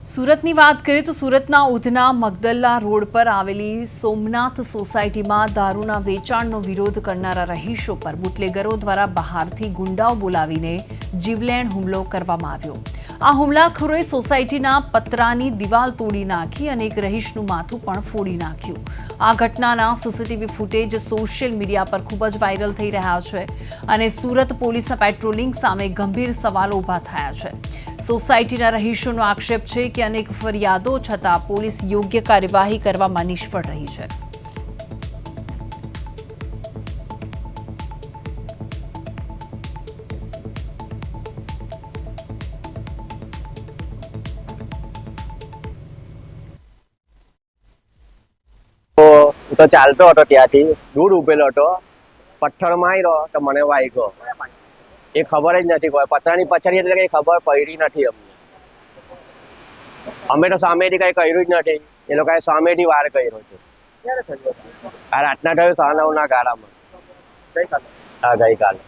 સુરતની વાત કરીએ તો સુરતના ઉધના મગદલ્લા રોડ પર આવેલી સોમનાથ સોસાયટીમાં દારૂના વેચાણનો વિરોધ કરનારા રહીશો પર બુટલેગરો દ્વારા બહારથી ગુંડાઓ બોલાવીને જીવલેણ હુમલો કરવામાં આવ્યો। આ હુમલાખોરોએ સોસાયટીના પતરાની દિવાલ તોડી નાખી અને એક રહીશનું માથું પણ ફોડી નાખ્યું। આ ઘટનાના સીસીટીવી ફૂટેજ સોશિયલ મીડિયા પર ખૂબ જ વાયરલ થઈ રહ્યા છે અને સુરત પોલીસના પેટ્રોલિંગ સામે ગંભીર સવાલો ઊભા થયા છે। સોસાયટીના રહીશોનો આક્ષેપ છે કે અનેક ફરિયાદો છતાં પોલીસ યોગ્ય કાર્યવાહી કરવામાં નિષ્ફળ રહી છે। તો ચાલતો હતો ત્યાંથી દૂર ઉભેલો હતો, પથ્થર માર્યો તો મને વાગ્યો। એ ખબર જ નથી કોઈ પથ્થરની પછાડી એટલે કઈ ખબર પડી નથી અમે તો સામેથી કઈ કર્યું જ નથી, એ લોકોએ સામેથી વાર કર્યો છે। આ રાતના થયું 9:30 ગાળામાં। ગઈકાલે